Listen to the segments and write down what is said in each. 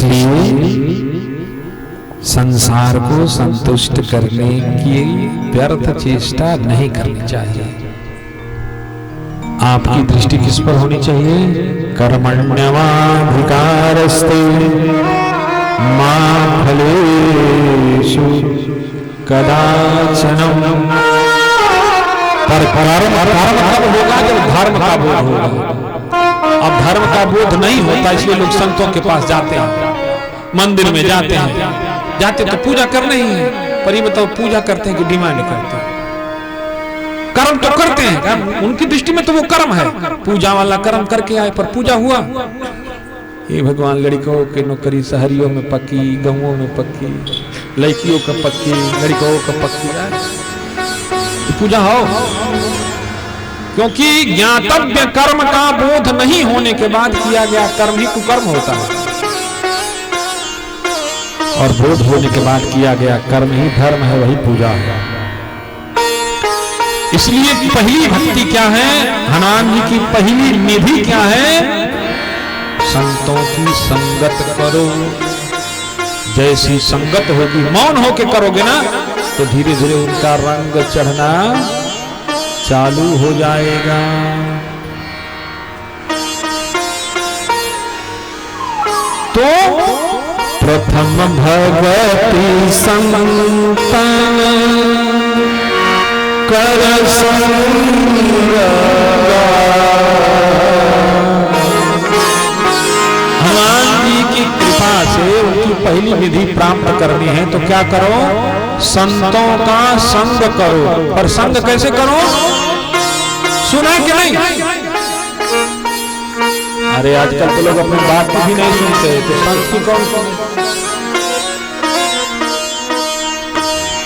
इसलिए संसार को संतुष्ट करने की व्यर्थ चेष्टा नहीं करनी चाहिए। आपकी दृष्टि किस पर होनी चाहिए? कर्मण्यवाधिकारस्ते मा फलेषु कदाचन। पर कर्म तब होगा जब धर्म का बोध होगा। अब धर्म का बोध नहीं होता, इसलिए लोग संतों के पास जाते हैं, मंदिर में जाते हैं, तो पूजा करना ही है, पर ये बताओ पूजा करते हैं कि डिमांड करते हैं? कर्म तो करते हैं, उनकी दृष्टि में तो वो कर्म है, पूजा वाला कर्म करके आए, पर पूजा हुआ? ये भगवान लड़कों के नौकरी शहरियों में पक्की, गांवों में पक्की, लड़कियों का पक्की, लड़कों का पक्की, पूजा हो? क्योंकि ज्ञातव्य कर्म का बोध नहीं होने के बाद किया गया कर्म ही कुकर्म होता है, और बोध होने के बाद किया गया कर्म ही धर्म है, वही पूजा है। इसलिए पहली भक्ति क्या है? हनुमान जी की पहली निधि क्या है? संतों की संगत करो। जैसी संगत होगी, मौन होके करोगे ना, तो धीरे धीरे उनका रंग चढ़ना चालू हो जाएगा। तो प्रथम भगति संतन कर संग। हनुमान जी की कृपा से उनकी पहली निधि प्राप्त करनी है तो क्या करो? संतों का संग करो। पर संग कैसे करो? सुना कि नहीं? अरे आजकल तो लोग अपनी बात को भी नहीं सुनते, तो संत की कौन?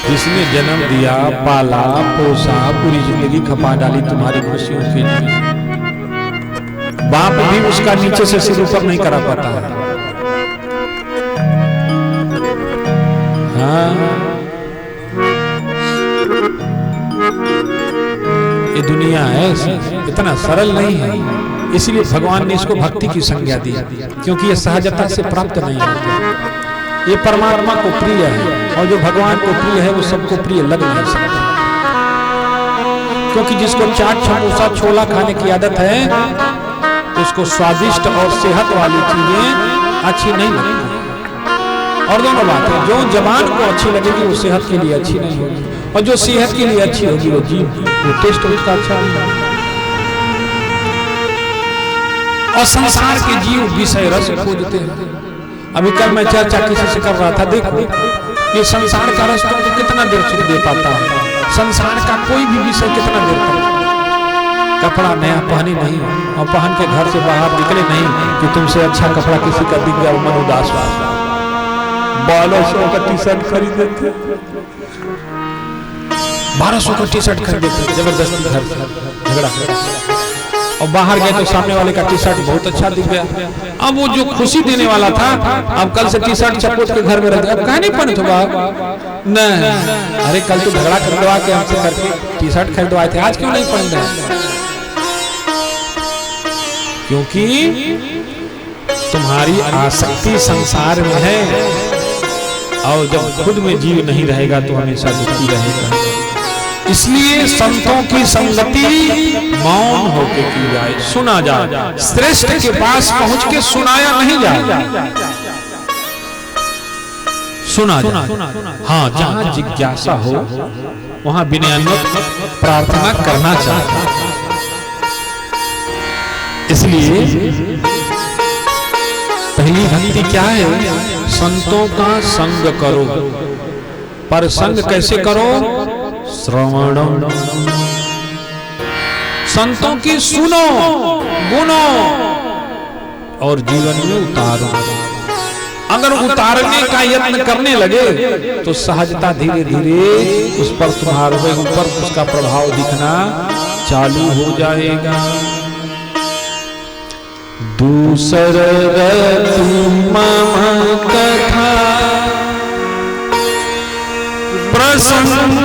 जिसने जन्म दिया, पाला, पोसा, पूरी जिंदगी खपा डाली तुम्हारी खुशियों के लिए, बाप भी उसका नीचे से सिर ऊपर नहीं करा पाता है। हाँ, ये दुनिया है, इतना सरल नहीं है। इसलिए भगवान ने इसको भक्ति की संज्ञा दी, क्योंकि ये सहजता से प्राप्त नहीं होती। ये परमात्मा को प्रिय है, और जो भगवान को प्रिय है वो सबको प्रिय लग नहीं सकता। क्योंकि जिसको चाट, समोसा, छोला खाने की आदत है, उसको स्वादिष्ट और सेहत वाली चीजें अच्छी नहीं लगती। और दोनों बातें, जो जबान को अच्छी लगेगी वो सेहत के लिए अच्छी नहीं होगी, और जो सेहत के लिए अच्छी होगी वो जीभ, वो टेस्ट उसका अच्छा नहीं होगा। और संसार के जीव विषय रस खोजते हैं। अभी कल मैं चर्चा किसी से कर रहा था, देखो ये संसार का रस तुमको कितना देर सुख दे पाता है? संसार का कोई भी विषय कितना देर तक? कपड़ा नया पहने नहीं, और पहन के घर से बाहर निकले नहीं कि तुमसे अच्छा कपड़ा किसी का दिख गया, मन उदास हुआ। 1200 का टी शर्ट खरीदे थे, 1200 का टी शर्ट खरीदे थे, जबरदस्ती घर से झगड़ा, और बाहर गए तो सामने वाले का टी शर्ट बहुत अच्छा दिख गया। अब वो जो खुशी देने वाला था, अब कल से टी शर्ट चपोट के घर में रह गया। अब कहा नहीं पहने थे बाप? नहीं, अरे कल तो झगड़ा खरीदवा के हमसे करके टी शर्ट खरीदवाए थे, आज क्यों नहीं पहन रहे? क्योंकि तुम्हारी आसक्ति संसार में है, और जब खुद में जीव नहीं रहेगा तो हमेशा दुखी रहेगा। इसलिए संतों की संगति मौन होके की जाए, सुना जाए। श्रेष्ठ के पास पहुंच के सुनाया नहीं जाए, सुना जाए। हाँ, जहां जिज्ञासा हो वहां विनम्र प्रार्थना करना चाहिए। इसलिए पहली भक्ति क्या है? संतों का संग करो। पर संग कैसे करो? श्रवण, संतों की सुनो, गुनो, और जीवन में उतारो। अगर उतारने का यत्न करने लगे तो सहजता धीरे धीरे उस पर तुम्हारे ऊपर उसका प्रभाव दिखना चालू हो जाएगा। दूसर कथा प्रसंगा,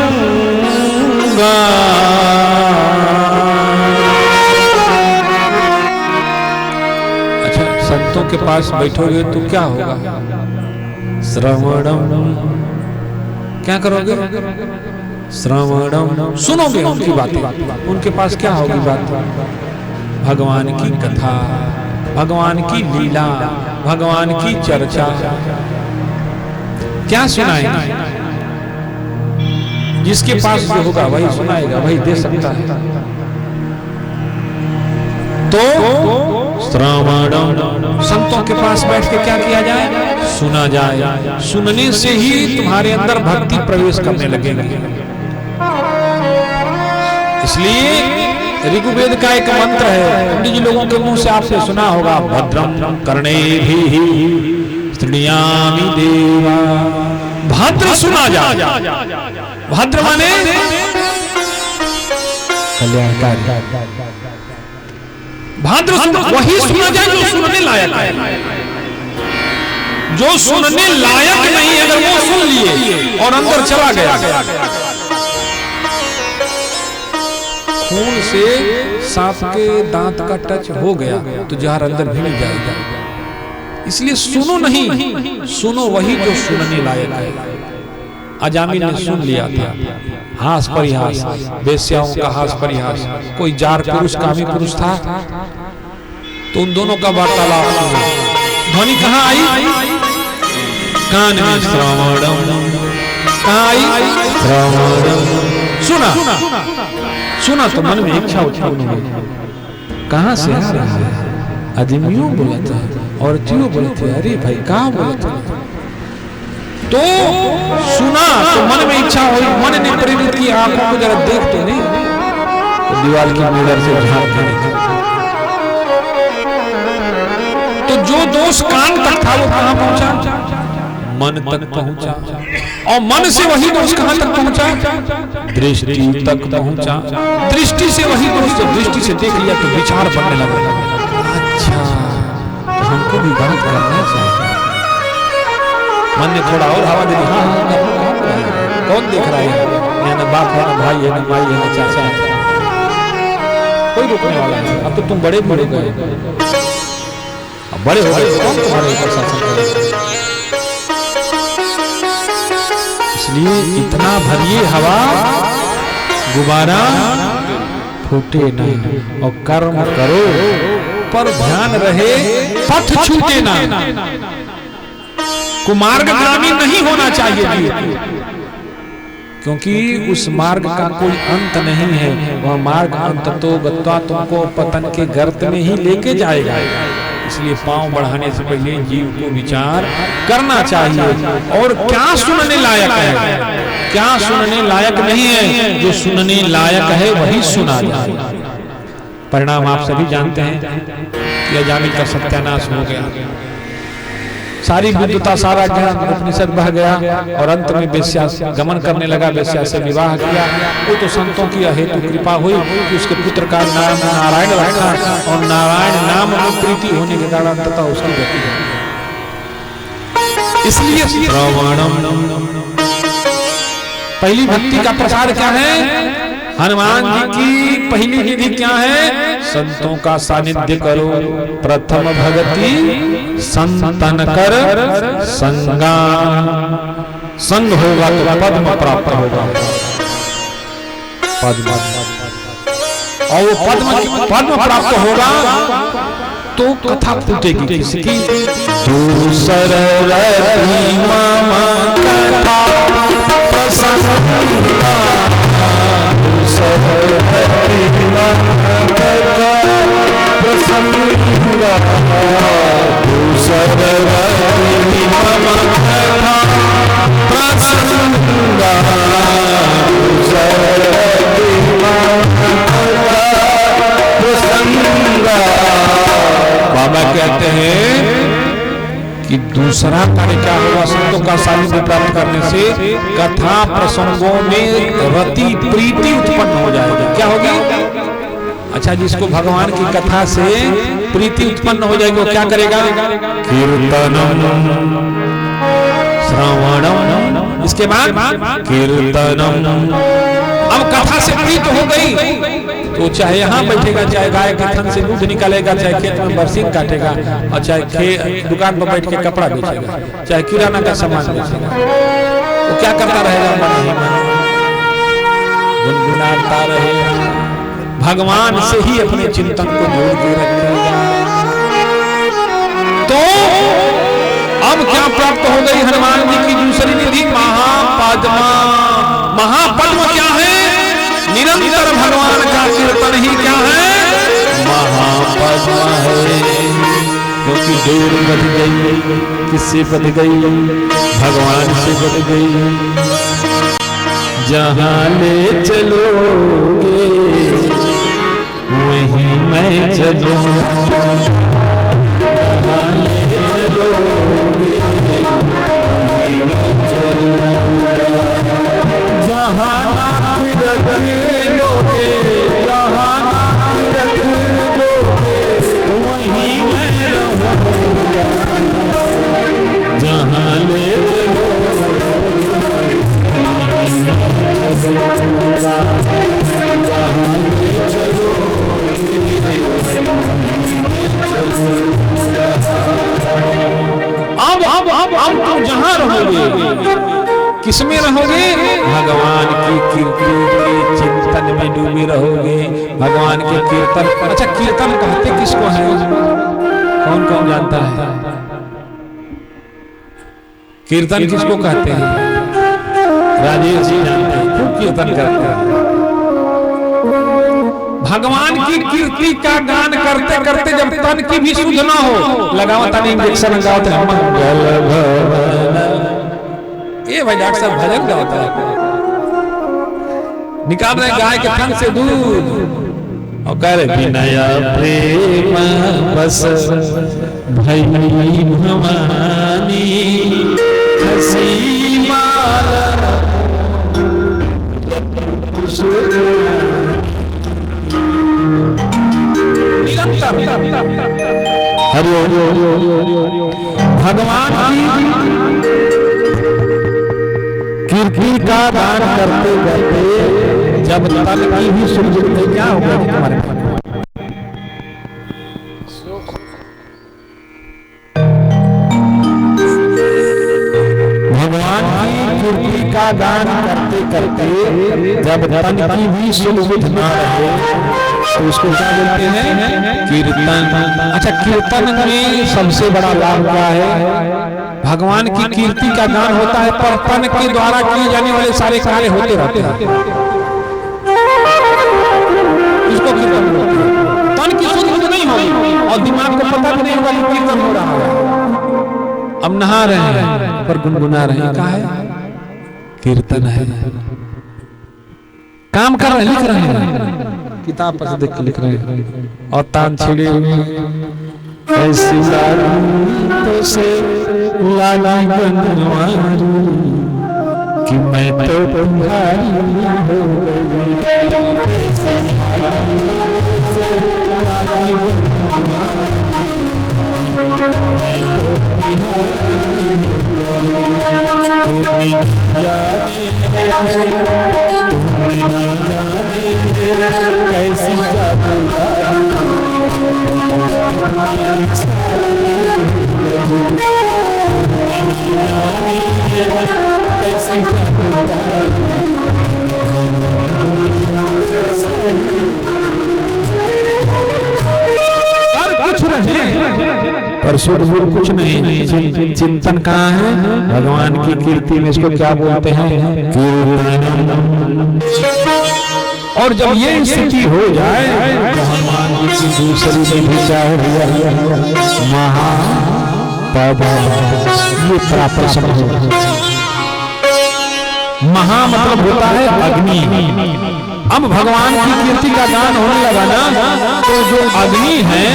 अच्छा, संतों के पास बैठोगे तो क्या होगा? श्रवणम, क्या करोगे? श्रवणम, सुनोगे उनकी बातें। उनके पास क्या होगी बात? भगवान की कथा, भगवान की लीला, भगवान की चर्चा। क्या सुनाएंगे? जिसके पास जो होगा वही सुनाएगा, वही दे सकता है। तो श्रवणम, संतों के पास बैठ के क्या किया जाए? सुना जाए। सुनने से ही तुम्हारे अंदर भक्ति प्रवेश करने लगेगी। इसलिए ऋग्वेद का एक मंत्र है, पंडित जी लोगों के मुंह से आपने सुना होगा, भद्रम कर्णेभिः शृणुयामि देवा। भद्र सुना जाए। भद्र माने कल्याणकारी। भद्र वही सुना जाए जो सुनने लायक है। जो सुनने लायक नहीं, अगर वो सुन लिए और अंदर चला गया, खून से सांप के दांत का टच हो गया तो जहर अंदर भी नहीं जाएगा। इसलिए सुनो नहीं, सुनो वही जो सुनने लायक है। अजामिल ने सुन लिया था, हास परिहास, वेश्याओं का हास परिहास। कोई जार पुरुष कामी पुरुष था, तो उन दोनों का वार्तालाप सुना। ध्वनि कहाँ आई? कान में श्रवणम। कहाँ आई? श्रवणम। सुना सुना तो मन में इच्छा उत्पन्न हुई, कहाँ से आ रहा है? आदमियों बोला था, औरतियों बोले थे, अरे भाई कहाँ बोला था? तो सुना तो मन में इच्छा हुई, मन ने प्रेरित की, आंखों को जरा देखते नहीं तो दीवार की मिरर से झांक के। तो जो दोष कान तक था वो कहां पहुंचा? मन तक पहुंचा। और मन से वही दोष कहां तक पहुंचा? दृष्टि तक पहुंचा। दृष्टि से वही दोष जब दृष्टि से देख लिया तो विचार बनने लगा, अच्छा तो हमको भी बात करना चाहिए। मन ने थोड़ा और हवा दे दी, हाँ कौन देख रहा है? या ना बाप है, ना भाई है, ना माई है, ना चाचा है, कोई रोकने वाला नहीं। अब तो तुम बड़े बड़े गए, अब बड़े हो गए, कौन तुम्हारे ऊपर शासन करेगा? इसलिए इतना भरिए हवा, गुब्बारा फूटे नहीं, और कर्म करो पर ध्यान रहे, पथ छूटे ना। कुमार्गगामी नहीं होना चाहिए, क्योंकि उस मार्ग का कोई अंत नहीं है। वह मार्ग अंत तो गत्वा तुमको पतन के गर्त में ही लेके जाएगा। इसलिए पांव बढ़ाने से पहले जीव को विचार करना चाहिए। और क्या सुनने लायक है, क्या सुनने लायक नहीं है? जो सुनने लायक है वही सुना जाए। परिणाम आप सभी जानते हैं कि अजामिल का सत्यानाश हो गया, सारी विद्वता, सारा ज्ञान उपनिषद बह गया, और अंत में वेश्या गमन करने लगा, वेश्या से विवाह किया। वो तो संतों की हेतु कृपा हुई कि उसके पुत्र का नाम नारायण रखा, और नारायण नाम में प्रीति होने के कारण तथा उसकी गति है। इसलिए श्रवणम, पहली भक्ति का प्रसार क्या है? हनुमान जी की पहली विधि क्या है? संतों का सानिध्य करो। प्रथम भगति संतन कर संगा, संग होगा तो पद्म प्राप्त होगा। पद्म, और वो पद्म प्राप्त होगा तो कथा फूटेगी किसकी? दूसर रति मामा कथा प्रसंग, बाबा कहते हैं कि दूसरा कार्य क्या होगा? संतों का सानिध्य प्राप्त करने से कथा प्रसंगों में रति प्रीति उत्पन्न हो जाएगी। क्या होगी? अच्छा, जिसको भगवान की कथा से प्रीति उत्पन्न हो जाएगी वो क्या करेगा? कीर्तनम श्रवणम, इसके बाद कीर्तनम। अब कथा से प्रीत हो गई तो वो चाहे यहाँ बैठेगा, चाहे गाय के थन से दूध निकालेगा, चाहे खेत में बरसीन काटेगा, और चाहे दुकान पर बैठ के कपड़ा बेचेगा, चाहे किराना का सामान बेचेगा, वो क्या करता रहेगा? मन ही मन गुनगुनाता रहेगा, भगवान से ही अपने चिंतन को जोड़ के रखेगा। तो अब क्या प्राप्त हो गई हनुमान जी की दूसरी निधि? महापद्मा। महापद्म क्या है? निरंतर भगवान का कीर्तन ही क्या है? महापद्मा है। क्योंकि दूर बढ़ गई, किससे बढ़ गई? भगवान से बढ़ गई। जहां ले चलोगे वहीं मैं चलूं, अब तुम जहां रहोगे, किसमें रहोगे? भगवान की कीर्ति के चिंतन में डूबे रहोगे, भगवान के कीर्तन। अच्छा, कीर्तन कहते किसको है? कौन कौन जानता है? कीर्तन किसको कहते हैं? राजेश जी जानते हैं, खूब कीर्तन करते हैं। भगवान की कीर्ति का गान करते करते जब तन की भी सुध ना हो, लगाओ तन इंजेक्शन गाओ तो मंगल भवन। ये भाई डॉक्टर साहब भजन गाता है, निकाल रहे गाय के थन से दूध और कह रहे विनया प्रेम बस भई भवानी हसी माला हरि भगवान की कीर्ति का दान करते करते जब तन की भी सुध क्या होगा तुम्हारे? भगवान की कीर्ति का दान करते करते जब तन की भी सुध ना रहे तो उसको क्या बोलते हैं? कीर्तन। अच्छा, कीर्तन में सबसे बड़ा लाभ क्या है? भगवान की कीर्ति का गान होता है, पर तन के द्वारा किए जाने वाले सारे कार्य होते रहते हैं, इसको कीर्तन बोलते हैं। तन की सुध नहीं होगी और दिमाग को पता भी नहीं होगा कि कीर्तन हो रहा है। अब नहा रहे हैं पर गुनगुना रहे हैं, क्या है? कीर्तन है। काम कर रहे हैं, लिख रहे हैं, किताब पर देख के लिख रहे हैं, और तान छिड़े ऐसी तो से लाला बनवारी कि मैं तो तुम्हारी हो कैसी पर शुद्ध कुछ नहीं। चिंतन कहाँ है? भगवान की कीर्ति में। इसको क्या बोलते हैं? कीर्तन। और जब ये स्थिति हो जाए तो हनुमान जी की दूसरी विधि क्या हो? महापद्मा। ये प्राप्त समझो। महा मतलब होता है अग्नि। अब भगवान की कीर्ति का गान होने लगा ना, तो जो अग्नि है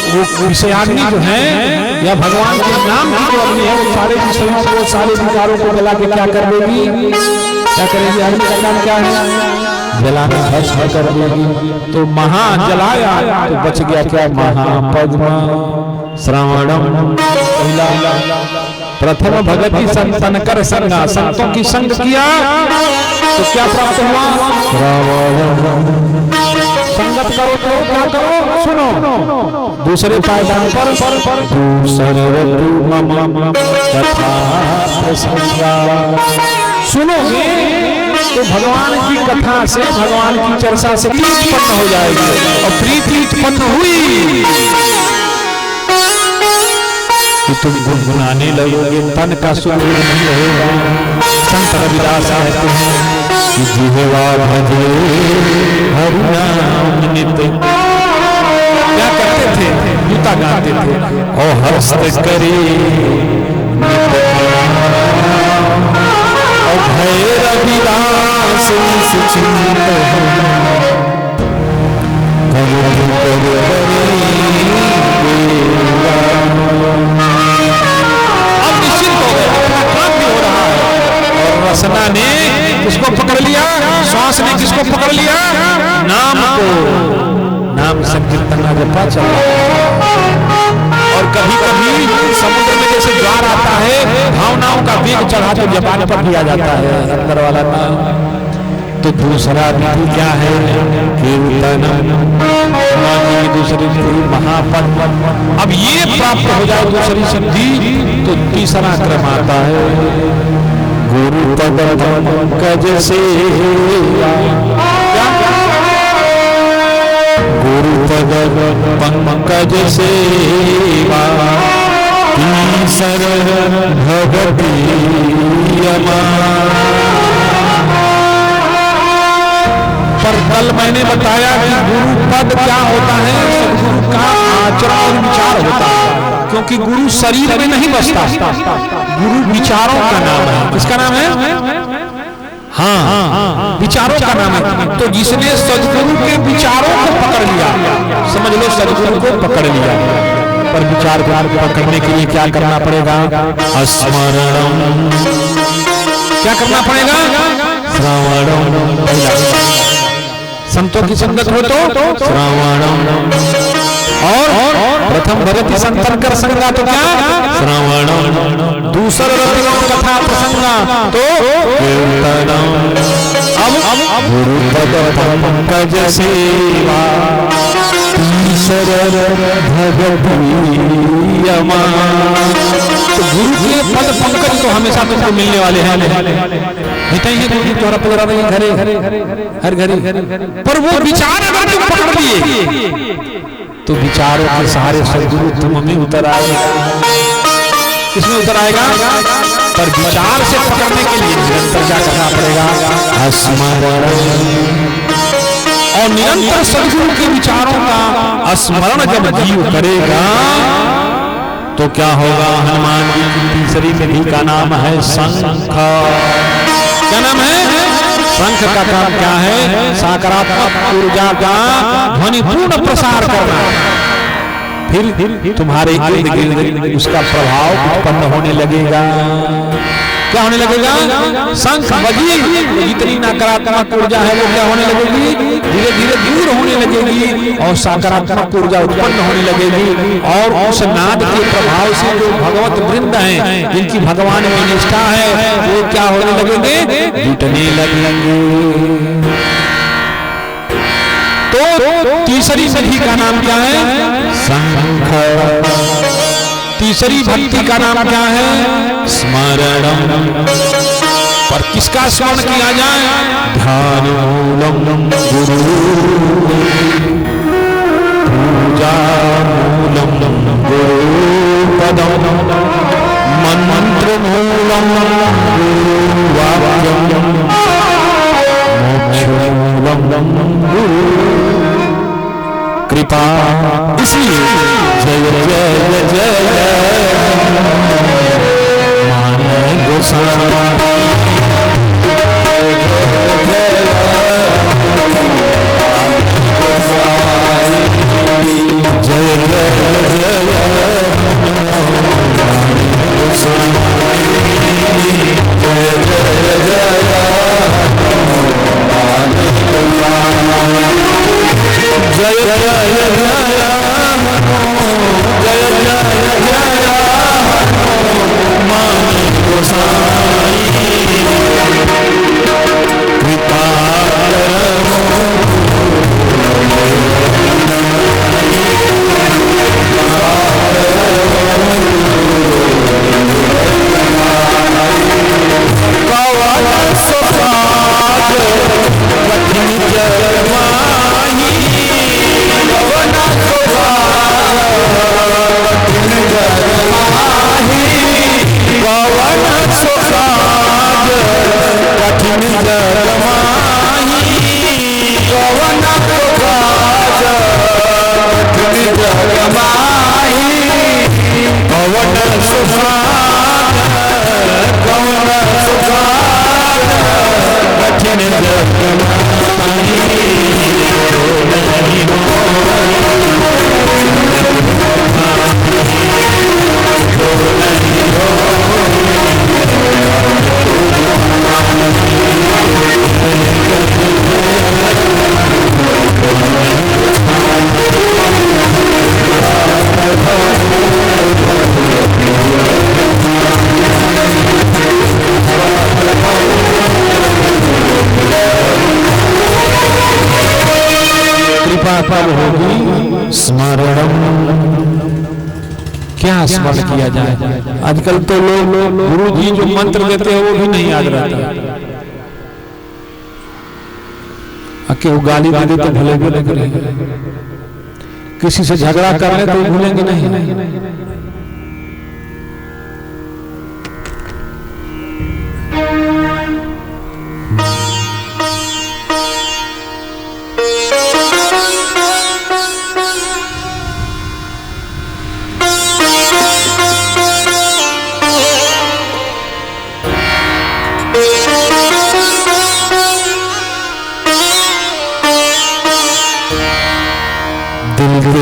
वो विषयाग्नि जो है, या भगवान के नाम की जो अग्नि है, वो सारे विषयों को, सारे विचारों को जला के क्या कर देगी? क्या करेगी? अग्नि का काम क्या है? जलाना, भस्म कर देगी। तो महा जलाया तो बच गया क्या? महापद्मा श्रवणम। प्रथम भगति संतन कर संगा, संतों की संग किया तो क्या प्राप्त हुआ? श्रवणम। करो तो क्या करो, सुनो दूसरे पायदान पर कथा प्रसंगा सुनोगे तो भगवान की कथा से, भगवान की चर्चा से प्रीति उत्पन्न हो जाएगी, और प्रीति उत्पन्न हुई कि तुम गुनगुनाने लगोगे, तन का सुख नहीं रहेगा। संत रविदास कहते हैं कि जिह्वा भजे हरि नाम नित, क्या करते थे, गीता गाते थे, और हस्त करे और भय रविदास चिंत रसना ने किसको पकड़ लिया, श्वास ने किसको पकड़ लिया, नाम को, नाम संकीर्तन जपा चल रहा। और कभी कभी समुद्र में जैसे ज्वार आता है, भावनाओं का वेग चढ़ा तो जबान पर दिया जाता है अंदर वाला नाम। तो दूसरा विधि क्या है, कीर्तनम, दूसरी महापद। अब ये प्राप्त हो जाए दूसरी सिद्धि तो तीसरा क्रम आता है गुरु पद पंकज सेवा, गुरु पद पंकज सेवा तीसर भगति यमा। पर कल मैंने बताया कि गुरु पद क्या होता है, सदगुरु का आचरण और विचार होता है, क्योंकि गुरु शरीर में नहीं बसता, गुरु विचारों का नाम है। किसका नाम है, हाँ विचारों का नाम है। तो जिसने सदगुरु के विचारों को पकड़ लिया, समझ लो सदगुरु को पकड़ लिया। पर विचार को पकड़ने के लिए क्या करना पड़ेगा, स्मरणम, क्या करना पड़ेगा, श्रवणम। संतों की संगत हो तो श्रवणम, और प्रथम भगति संतन कर संगा तो क्या, श्रवणम। दूसरा कथा प्रसंगा तो कीर्तनम। अब गुरु पद पंकज सेवा तीसर भगति यमा। तो गुरु के पद पंकज तो हमेशा तुमको मिलने वाले हैं, हिताइए तुम्हारा पकड़ा नहीं घरे हर घरे, पर वो विचार अगर तुम पकड़ लिए तो विचारों के सहारे सदगुरु तुम में उतर आएगा। किसमें उतर आएगा, पर विचार से पकड़ने के लिए निरंतर क्या करना पड़ेगा, स्मरण। और निरंतर सदगुरु के विचारों का स्मरण जब जीव करेगा तो क्या होगा, हनुमान जी की तीसरी विधि का नाम है शंख। क्या नाम है, शंख का काम क्या है, सकारात्मक ऊर्जा का ध्वनिपूर्ण प्रसार करना। फिर तुम्हारे इर्द गिर्द उसका प्रभाव उत्पन्न होने लगेगा। क्या होने लगेगा, शंख बजी, जितनी नकारात्मक ऊर्जा है वो क्या होने लगेगी, धीरे धीरे दूर होने लगेगी, और सकारात्मक ऊर्जा उत्पन्न होने लगेगी। और उस नाद के प्रभाव से जो भगवत वृंद हैं, जिनकी भगवान में निष्ठा है, वो क्या होने लगेंगे, जुटने लगेंगे। तो तीसरी विधि का नाम क्या है, शंख। तीसरी भक्ति का नाम क्या है, स्मरणम। पर किसका स्मरण किया जाए, ध्यान मूलम गुरु, पूजा मूलम गुरु पदम, मंत्र मूलम गुरु वाक्यम, मोक्ष मूलम गुरु कृपा। इसलिए जय जय जय मान गोसाई, जय जय जय जय जय होगी स्मरणम। क्या स्मरण किया जाए? आजकल तो लोग गुरु जी जो मंत्र देते हैं वो भी नहीं याद रहता। वो गाली दे तो भूलेंगे नहीं, किसी से झगड़ा कर ले तो भूलेंगे नहीं।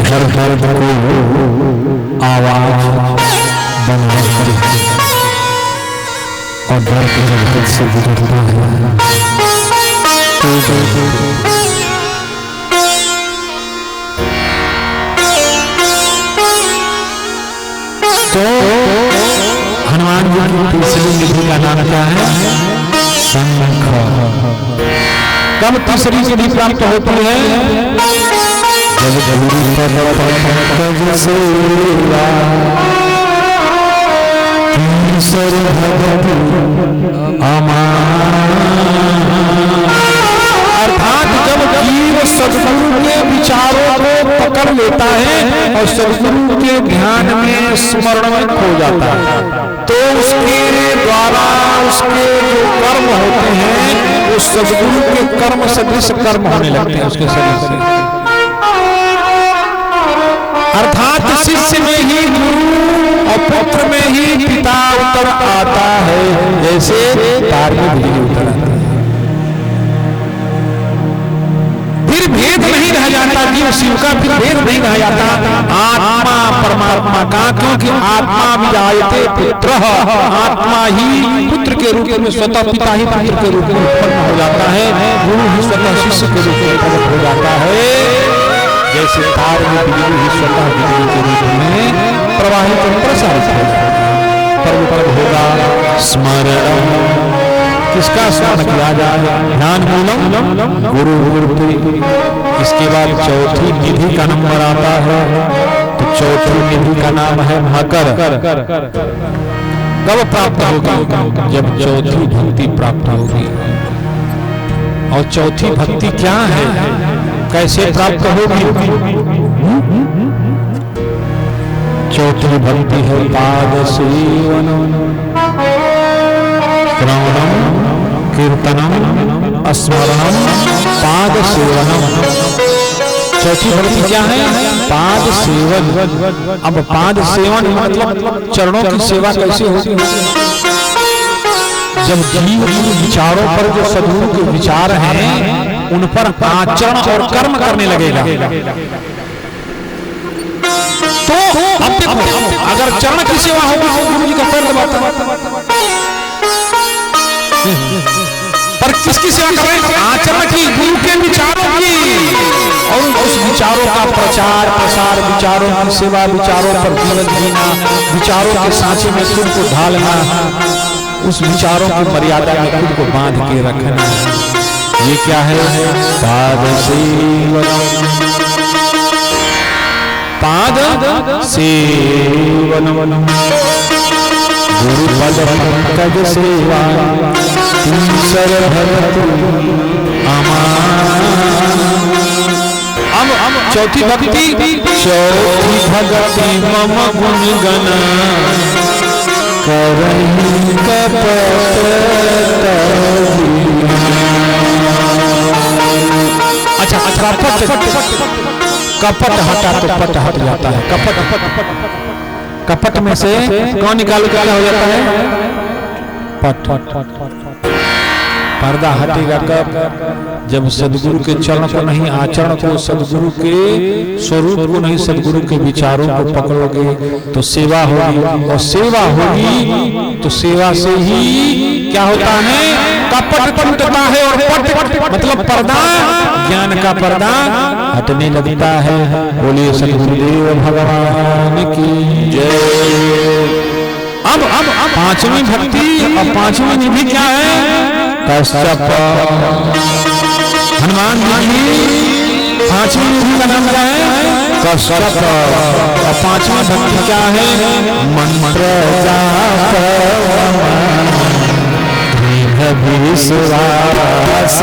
हर हर आवाज बनवाती है और डर के जगत से गुजरता है। तो हनुमान जी की तीसरी निधि का नाम क्या है? शंख। कब तीसरी निधि प्राप्त होती है? जब अर्थात जब जीव सद्गुरु के विचारों को पकड़ लेता है और सद्गुरु के ध्यान में स्मरण में खो जाता है, तो उसके द्वारा उसके जो कर्म होते हैं वो सद्गुरु के कर्म सदृश कर्म होने लगते हैं उसके शरीर से। अर्थात शिष्य में ही गुरु और पुत्र में ही पिता उतर आता है, जैसे तार में बिजली उतर आता है। फिर भेद नहीं रह जाता जीव शिव का, फिर भेद नहीं रह जाता आत्मा परमात्मा का, क्योंकि आत्मा विजायते पुत्र, आत्मा ही पुत्र के रूप में स्वतः पिता ही पुत्र के रूप में उत्पन्न हो जाता है, गुरु ही स्वतः शिष्य के रूप में प्रकट हो जाता है। जैसे तार में बिजली ही स्वतः बिजली के रूप में प्रवाहित और प्रसारित हो जाता है। पर्व पर्व होगा स्मरण। किसका स्मरण किया जाए? ध्यान मूलम गुरु गुरुति। इसके बाद चौथी निधि का नंबर आता है, तो चौथी निधि का नाम है मकर। कब प्राप्त होगी? जब चौथी भक्ति प्राप्त होगी। और चौथी भक्ति क्या है, कैसे प्राप्त होगी? चौथी भक्ति है पाद सेवनम, श्रवणम, कीर्तनम, स्मरणम, पाद सेवनम। चौथी भक्ति क्या है? पाद सेवन। अब पाद सेवन मतलब चरणों की सेवा कैसे होगी? जब जीव विचारों पर जो सद्गुरु के विचार हैं उन पर आचरण और कर्म करने लगेगा, तो अब देखो, अगर चरण की सेवा होगी तो गुरु जी का पैर दबाता, पर किसकी सेवा करें? आचरण की, गुरु के विचारों की, और उस विचारों का प्रचार प्रसार, विचारों की सेवा, विचारों पर जीवन जीना, विचारों के सांचे में खुद को ढालना, उस विचारों की मर्यादा में खुद को बांध के रखना। ये क्या है? पाद सेवनम। पाद सेवनम, गुरु पद पंकज सेवा, तीसर भक्ति अमान। अब चौथी भक्ति, चौथी भक्ति मम गुण गना, करही कपट। अच्छा, कपट हटा तो पट हट जाता है। कपट कपट में से कौन निकालो क्या हो जाता है? पट। पर्दा हटेगा कब? जब सदगुरु के चरण को नहीं, आचरण को, सदगुरु के स्वरूप को नहीं, सदगुरु के विचारों को पकड़ोगे तो सेवा होगी, और सेवा होगी तो सेवा से ही क्या होता है? कपट टूटता है और पट मतलब पर्दा, ज्ञान का पर्दा हटने लगता है। बोलिए सदगुरुदेव भगवान की जय। अब पांचवी भक्ति और पांचवी निधि क्या है? कश्यप। हनुमान जी की पांचवी निधि का नाम क्या है? कश्यप। और पांचवी भक्ति क्या है? मंत्र जाप विश्वास।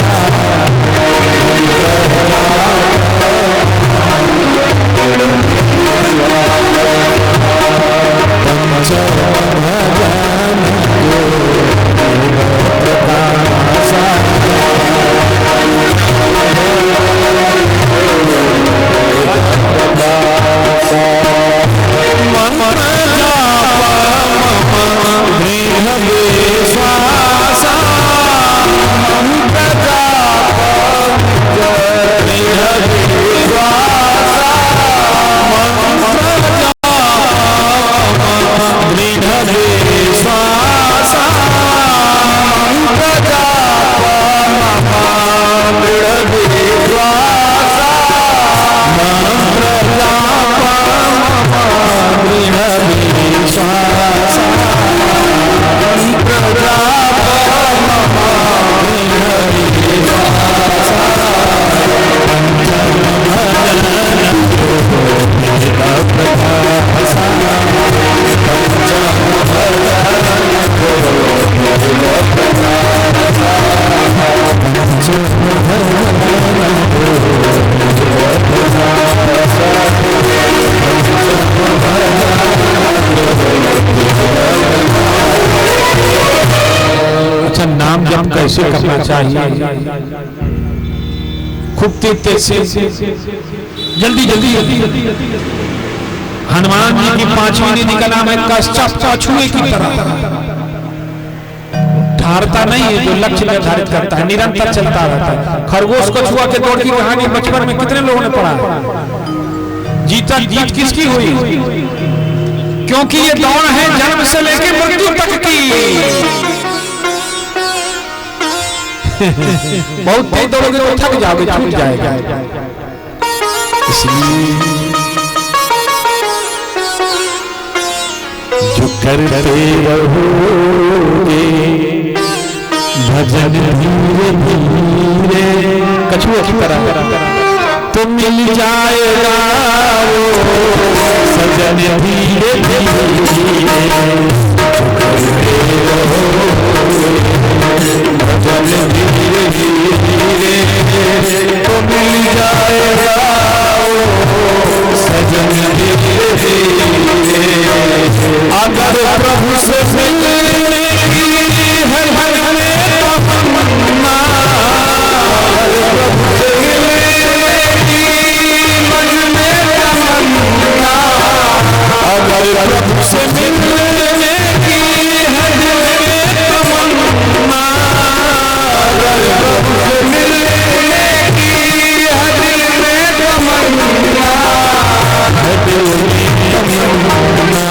कैसे करना चाहिए? खूब तेज से, जल्दी जल्दी। हनुमान जी की पांचवी निधि का नाम है कश्यप, कछुए की तरह ठहरता नहीं है, जो लक्ष्य निर्धारित करता है, निरंतर चलता रहता है। खरगोश कछुआ के दौड़ की कहानी बचपन में कितने लोगों ने पढ़ा? जीत किसकी हुई? क्योंकि ये दौड़ है जन्म से लेकर मृत्यु तक की। बहुत तेज दौड़ोगे तो थक जाओगे, छूट जाएगा। इसलिए जो करते रहोगे भजन धीरे धीरे कछुए की तरह तो मिल जाएगा वो सजन धीरे धीरे। भजन धीरे धीरे तो मिल जाएगा वो सजन धीरे धीरे। अगर प्रभु से मिलने की है तमन्ना, प्रभु से मिलने की मन में तमन्ना, अगर प्रभु से मिलने की है दिल में तमन्ना, अगर प्रभु से मिलने की है दिल में तमन्ना, है दिल में तमन्ना,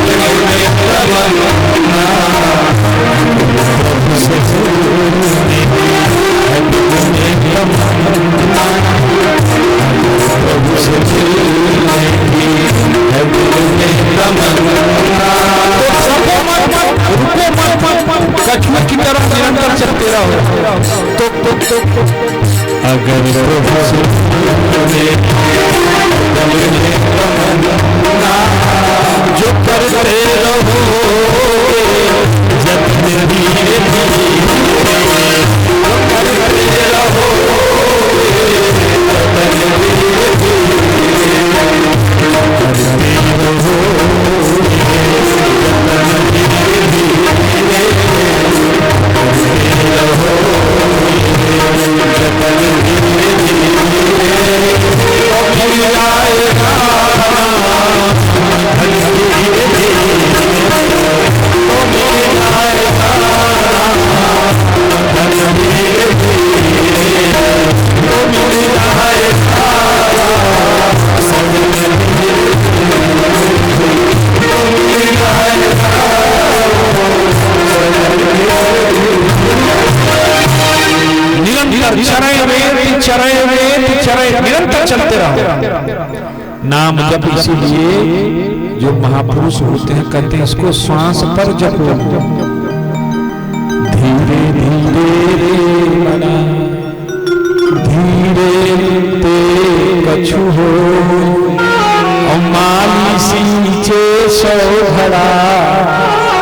दिल में तमन्ना, प्रभु से मिलने की है दिल में तमन्ना, प्रभु से मिलने की है दिल में तमन्ना। कछुए की तरफ निरंतर चलते रहो तो अगर प्रभु से मिलने जो करते रहो जब धीरे धीरे करते रहो मिल जाएगा नाम जप इसीलिए जो महापुरुष होते हैं कहते हैं इसको श्वास पर जपो, धीरे धीरे धीरे ते कछु हो, माली सींचे सौ घड़ा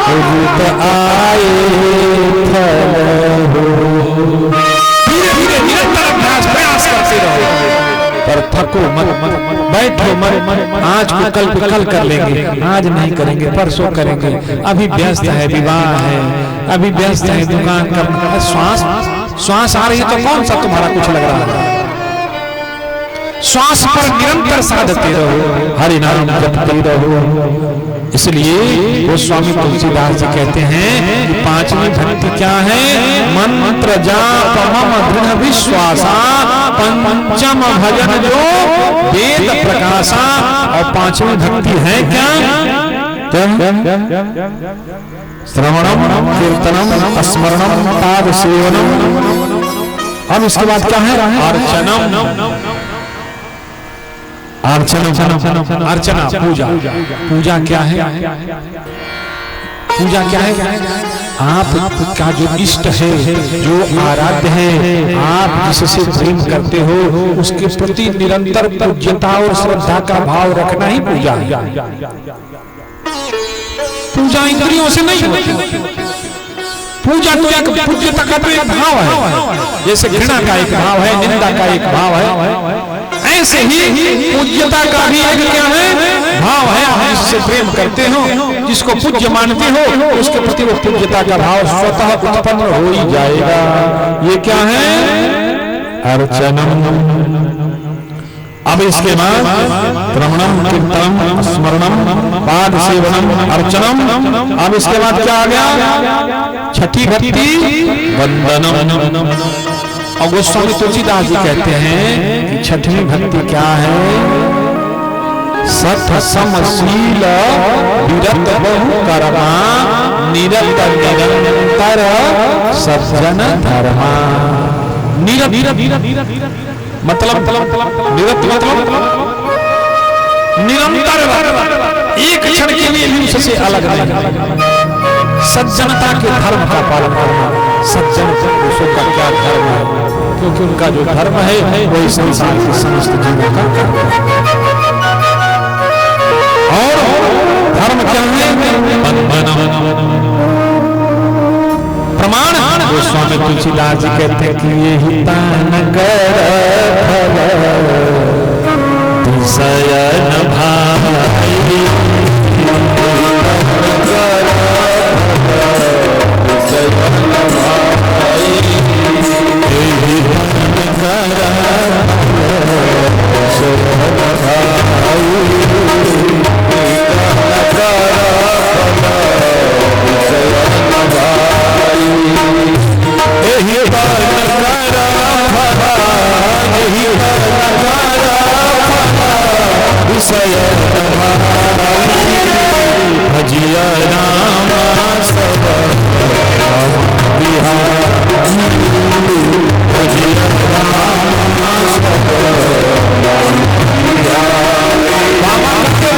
रुत आए फल हो। धीरे धीरे निरंतर प्रयास करते रहो, पर थको मत, बैठो मत। आज को कल कर लेंगे, आज नहीं करेंगे, परसों करेंगे, अभी व्यस्त है, विवाह है, अभी व्यस्त है, दुकान करना। श्वास आ रही है तो कौन सा तुम्हारा कुछ लग रहा है? श्वास पर निरंतर साधते रहो, हरि नाम जपते रहो। इसलिए वो स्वामी तुलसीदास जी कहते हैं कि पांचवी भक्ति क्या है? मंत्र जाप मम दृढ़ विश्वासा, पंचम भजन जो वेद प्रकाशा। और पांचवी भक्ति है क्या? श्रवणम कीर्तनम स्मरणम पाद सेवनम। अब इसके बाद क्या है? अर्चनम। अर्चना पूजा। पूजा क्या है? पूजा क्या है? आपका जो इष्ट है, जो आराध्य है, आप जिससे प्रेम करते हो, उसके प्रति निरंतर पूज्यता और श्रद्धा का भाव रखना ही पूजा है। पूजा इंद्रियों से नहीं होती। पूजा तो एक पूज्यता का तो एक भाव है, जैसे घृणा का एक भाव है, निंदा का एक भाव है, ऐसे ही पूज्यता का भी एक क्या है? भाव है। आप जिससे प्रेम करते हो, जिसको पूज्य मानते हो, उसके प्रति वो पूज्यता का भाव स्वतः उत्पन्न हो ही जाएगा। ये क्या है? अर्चनम। अब इसके बाद श्रवणम कीर्तनम स्मरणम पाद सेवनम अर्चनम। अब इसके बाद क्या आ गया? छठी भक्ति वंदनम। और गोस्वामी तुलसीदास जी कहते हैं कि छठवीं भक्ति क्या है? सत समशील विरत बहु कर्मा, निरत निरंतर सज्जन धर्मा। मतलब निरंतर एक क्षण के लिए भी उससे अलग नहीं। सज्जनता के धर्म का पालन करना। सज्जन पुरुषों का क्या धर्म है? क्योंकि उनका जो धर्म है वही संसार के समस्त जीवों का धर्म है। और धर्म क्या है? प्रमाण गोस्वामी तुलसीदास जी कहते हैं कि ये ही तान कर दिशयन भाई, भजिया राम सब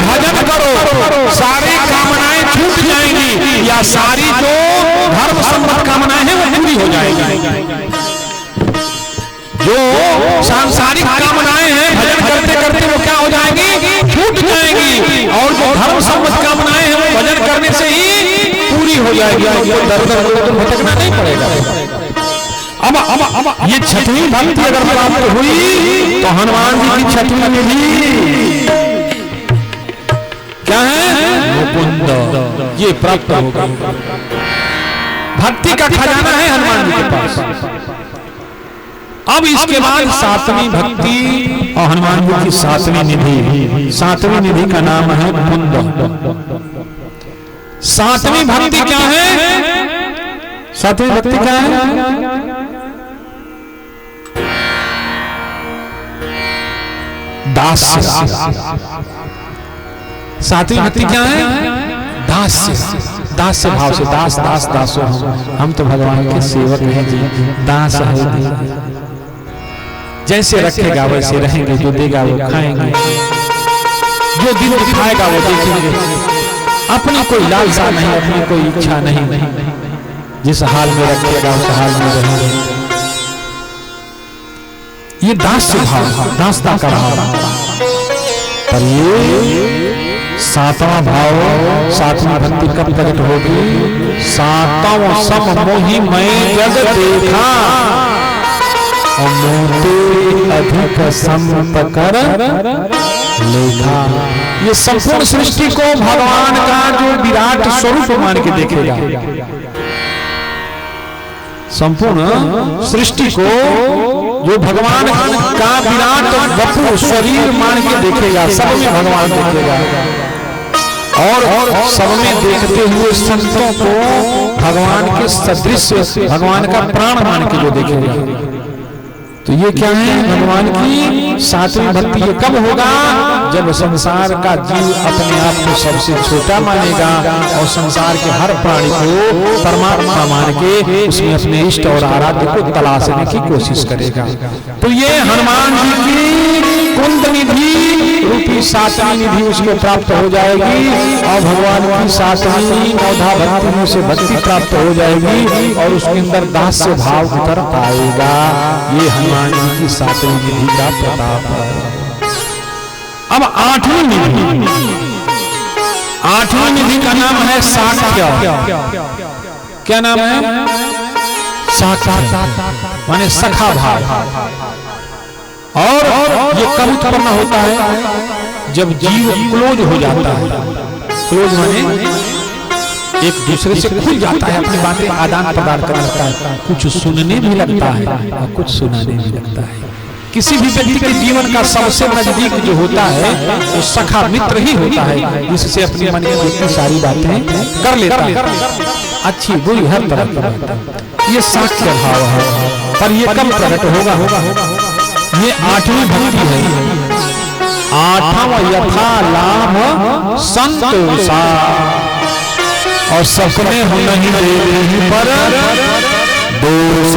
भजन करो, सारी कामनाएं छूट जाएंगी, या सारी जो धर्म सम्मत कामनाएं हैं वो पूरी हो जाएंगी। जो सांसारिक कामनाएं हैं भजन करते करते वो क्या हो जाएंगी? छूट जाएंगी। और जो धर्म सम्मत कामनाएं हैं वो भजन करने से ही पूरी हो जाएगी। दर भटकना नहीं पड़ेगा। अब ये छठवीं भक्ति अगर प्राप्त हुई तो हनुमान जी की छठवीं निधि क्या है? मुकुंद। ये प्राप्त होगा। भक्ति का खजाना है हनुमान जी के पास। अब इसके बाद सातवीं भक्ति और हनुमान जी की सातवीं निधि। सातवीं निधि का नाम है मुकुंद। सातवीं भक्ति क्या है? सातवीं भक्ति क्या है? दास्य। सातवीं भक्ति क्या है? दास्य। दास्य भाव से, दास दास दासो हम तो भगवान के सेवक हैं जी, दास है। जैसे रखेगा वैसे रहेंगे, जो देगा वो खाएंगे। जो दिन दिखाएगा वो देखेंगे। अपनी कोई लालसा नहीं, अपनी कोई इच्छा नहीं, जिस हाल में रखेगा उस हाल में रहेंगे। ये दास्य भाव, दासता का भाव। पर ये सातवां भाव, सातवीं भक्ति कब प्रकट होगी? सातवां सम मोहि मैं जग देखा और मोते अधिक संत कर लेखा। ये संपूर्ण सृष्टि को भगवान का जो विराट स्वरूप मान के देखेगा, संपूर्ण सृष्टि को जो भगवान का विराट वपु शरीर मान के देखेगा, सब में भगवान देखेगा। और सब में देखते हुए संतों को भगवान के सदृश, भगवान का प्राण मान के जो देखेगा। तो ये क्या है? भगवान की सातवीं भक्ति। ये कब होगा? जब संसार का जीव अपने आप को सबसे छोटा मानेगा और संसार के हर प्राणी को परमात्मा मान के उसमें अपने इष्ट और आराध्य को तलाशने की कोशिश करेगा। तो ये हनुमान जी की कुंद निधि रूपी सातवीं निधि उसको प्राप्त हो जाएगी और भगवान की सातवीं नवधा भक्ति में से भक्ति प्राप्त हो जाएगी और उसके अंदर दास्य भाव उतर पाएगा। ये हनुमान जी की सातवीं निधि का प्रताप है। अब आठवीं निधि, आठवीं निधि का नाम है साख्य। क्या नाम है? साख्य माने सखा भाव। और ये कब उत्पन्न होता है? जब जीव क्लोज हो जाता है। क्लोज माने एक दूसरे से खुल जाता है, अपनी बातें आदान प्रदान करने लगता है, कुछ सुनने भी लगता है और कुछ सुनाने भी लगता है। किसी भी व्यक्ति के जीवन का सबसे नजदीक जो होता है वो सखा मित्र ही होता है, जिससे अपने मन में इतनी सारी बातें कर लेता है, अच्छी बुरी हर तरह की बातें। ये साख्य भाव है। पर ये कब प्रकट होगा? ये आठवीं भक्ति है। आठवां यथा लाभ संतोषा और सपने हो नहीं दे पर दोष।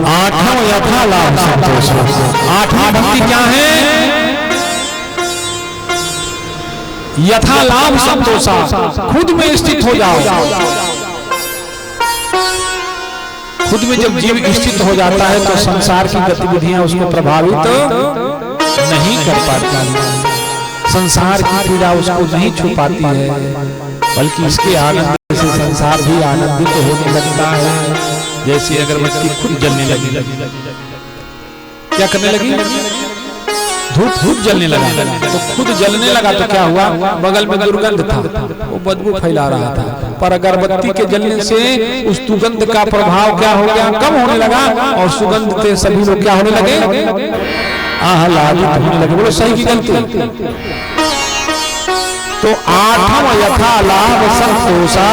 आठवां यथा लाभ संतोष। आठवां भक्ति क्या है? यथा लाभ संतोषा, खुद में स्थित हो जाओ। खुद में जब जीव स्थित हो जाता है तो संसार की गतिविधियां उसको प्रभावित नहीं कर पाती, संसार की पीड़ा उसको नहीं छुपाती है, बल्कि इसके आनंद से संसार भी आनंदित होने लगता है। जैसे अगरबत्ती खुद जलने लगी, क्या करने लगी? धूप जलने लगा, तो खुद जलने लगा तो क्या हुआ? बगल में दुर्गंध था, वो बदबू फैला रहा था। पर अगरबत्ती के जलने से उस दुर्गंध का प्रभाव क्या हो गया? कम होने लगा और सुगंध से सभी लोग क्या होने लगे? आह्लादित होने लगे। बोलो सही की गलती? तो आठवां यथा लाभ संतोषा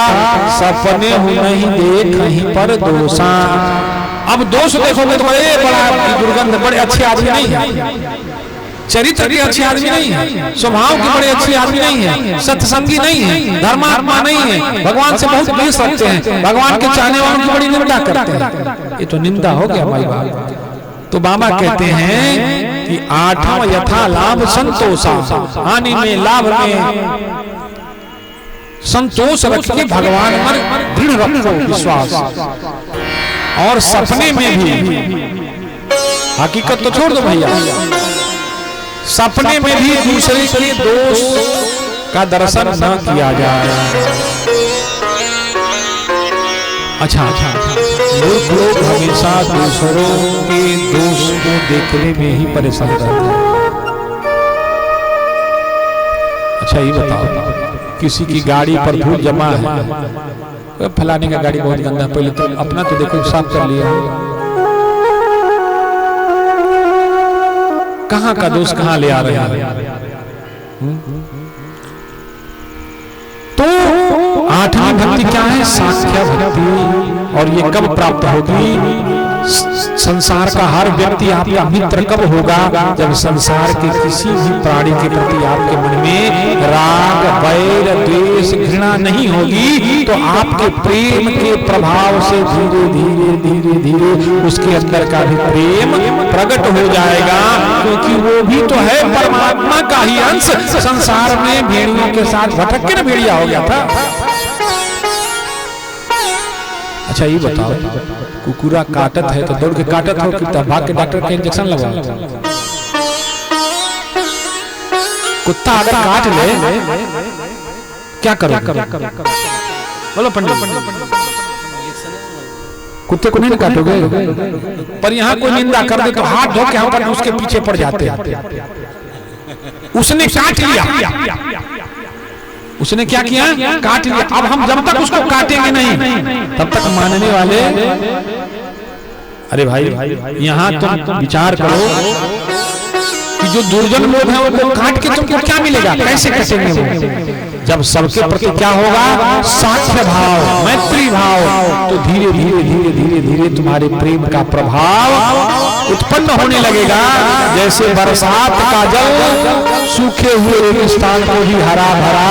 सपने नहीं देख कहीं पर दोषा। अब दोष देखोगे तो बड़े बड़ा दुर्गंध, बड़े अच्छे आदमी नहीं है, चरित्र के अच्छे आदमी नहीं है, स्वभाव के बड़े अच्छे आदमी नहीं है, सत्संगी नहीं है, धर्मात्मा नहीं है, भगवान से बहुत द्वेष रखते हैं, भगवान के चाहने वालों की बड़ी निंदा करते हैं। ये तो निंदा हो गया भाई बात। तो बाबा कहते हैं कि आठवां यथा लाभ संतोषा, हानि में लाभ में संतोष रख के भगवान पर दृढ़ रखो विश्वास। और सपने में भी, हकीकत तो छोड़ दो भैया, सपने में भी दूसरे के दोष का दर्शन न किया जाए। अच्छा, मूर्ख लोग हमेशा दूसरों के दोष को देखने में ही परेशान रहते हैं। अच्छा ये बताओ, किसी की गाड़ी पर धूल जमा है, फलाने का गाड़ी बहुत गंदा है, पहले तो अपना तो देखो साफ कर लिया, कहाँ का दोष कहाँ ले आ रहे हैं। तो आठवीं भक्ति क्या है? साख्य भक्ति। और ये कब प्राप्त होगी? संसार का हर व्यक्ति आपका मित्र कब होगा? जब संसार के किसी भी प्राणी के प्रति आपके मन में राग, वैर, द्वेष, घृणा नहीं होगी, तो आपके प्रेम के प्रभाव से धीरे धीरे धीरे धीरे उसके अंदर का भी प्रेम प्रकट हो जाएगा, क्योंकि वो भी तो है परमात्मा का ही अंश। संसार में भेड़ियों के साथ भटक के ना भेड़िया हो गया था। अच्छा ये बताओ, कुकुरा काटत है तो दौड़ के काटत हो कि भाग के डॉक्टर का इंजेक्शन लगा? कुत्ता अगर काट ले क्या करो? बोलो पंडित। कुत्ते को नहीं काटोगे, पर यहाँ कोई निंदा कर दे तो हाथ धो के हम पर उसके पीछे पड़ जाते हैं। उसने काट लिया, उसने क्या किया? काट लिया। अब हम जब तक उसको काटेंगे नहीं तब तक मानने वाले, अरे भाई यहाँ तुम विचार करो कि जो दुर्जन लोग हैं उनको काट के तुमको क्या मिलेगा? कैसे कटेंगे वो? जब सबके प्रति क्या होगा? साख्य भाव, मैत्री भाव, तो धीरे धीरे धीरे धीरे धीरे तुम्हारे प्रेम का प्रभाव उत्पन्न होने लगेगा। जैसे बरसात का जल सूखे हुए स्थान को भी हरा भरा,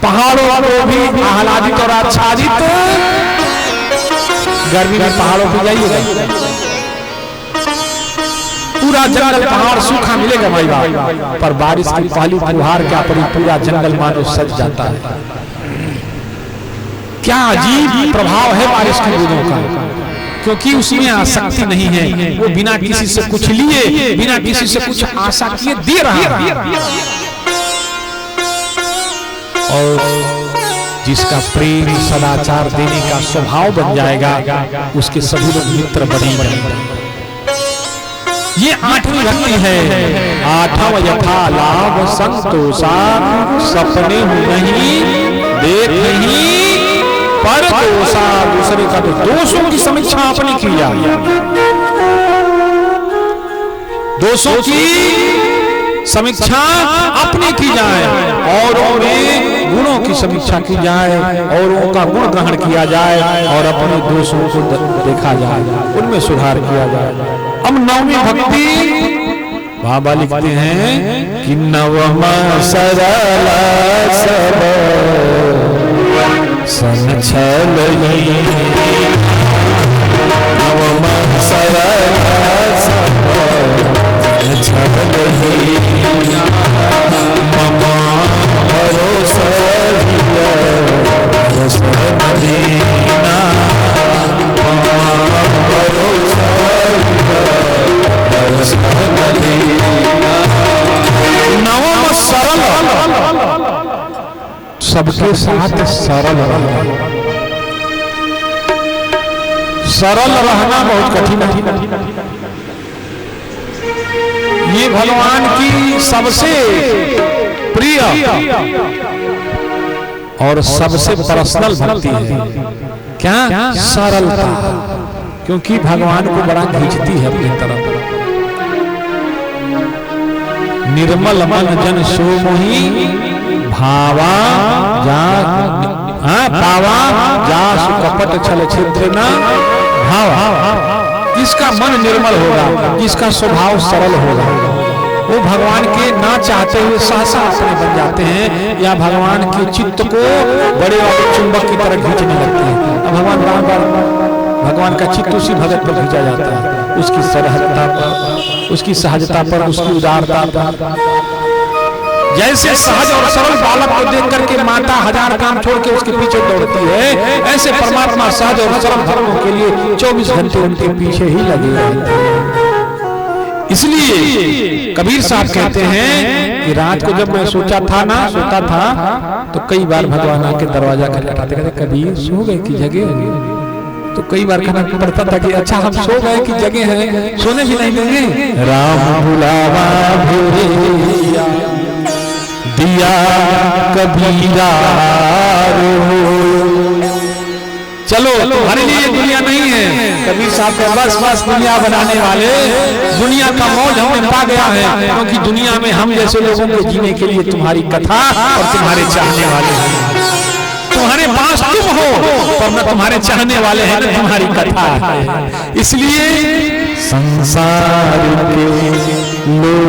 पहाड़ों को भी आह्लादित और आच्छादित। गर्मी में पहाड़ों पर जाइएगा, पूरा जंगल पहाड़ सूखा मिलेगा भाई बाप, पर बारिश की पहली फुहार क्या पड़ी, पूरा जंगल मानो सज जाता है। क्या अजीब प्रभाव है बारिश की बूंदों का, क्योंकि उसमें आसक्ति नहीं है। वो बिना किसी से कुछ लिए, बिना किसी से कुछ आशा किए दे रहा है। और जिसका प्रेम सदाचार देने का स्वभाव बन जाएगा, उसके सभी लोग मित्र बनेंगे। ये आठवीं भक्ति है। आठव यथा लाभ संतोषा, सपने नहीं देख नहीं पर दोषा। दूसरे का तो दोषों की समीक्षा अपनी की जाए, दोषों की समीक्षा अपनी की जाए, औरों में गुणों की समीक्षा की जाए, औरों का गुण ग्रहण किया जाए और अपने दोषों को देखा जाए, उनमें सुधार किया जाए। अब नवमी भक्ति बाबा लिखते हैं कि नवमा सरल सब संछल, नवमा सरल सब संछल, ममा भरोसा मदीना, नवम सरल, सबके साथ सरल रहना। सरल रहना बहुत कठिन है। ये भगवान की सबसे प्रिय और सबसे पर्सनल भक्ति है। क्या? सरलता, क्योंकि भगवान को बड़ा खींचती है अपनी तरफ। निर्मल मन जन सो मोही भावा जा, पावा जा सुकपट छल छिद्र न भावा। जिसका मन निर्मल होगा, जिसका स्वभाव सरल होगा, वो भगवान के ना चाहते हुए सहसा अपने बन जाते हैं, या भगवान के चित्त को बड़े वाले चुंबक की तरह खींचने लगते हैं। अब भगवान बार बार भगवान का चित्त उसी भगत पर खींचा जाता है, उसकी सरलता पर, उसकी सहजता पर, उसकी उदारता पर। जैसे सहज और सरल बालक को देख करके माता हजार काम छोड़ के उसके पीछे दौड़ती है, ऐसे परमात्मा सहज और सरल भक्तों के लिए 24 घंटे उनके पीछे ही लगे रहते हैं। इसलिए कबीर साहब कहते हैं कि रात को जब मैं सोता था तो कई बार भगवान आके दरवाजा खटखटाते, कहते कबीर सो गए कि जगे होंगे? तो कई बार कहना पड़ता था कि अच्छा हम सो गए कि जगे हैं, सोने भी नहीं देंगे। राम बुलावा दिया कबीरा, चलो तुम्हारे लिए दुनिया नहीं है। कबीर साहब का बस दुनिया बनाने वाले, दुनिया का मौज हमें पा गया है, क्योंकि दुनिया में हम जैसे लोगों को जीने के लिए तुम्हारी कथा और तुम्हारे चाहने वाले हैं। तुम्हारे पास तुम हो, पर न तुम्हारे चाहने वाले हैं, न तुम्हारी कथा है। इसलिए संसार के लोग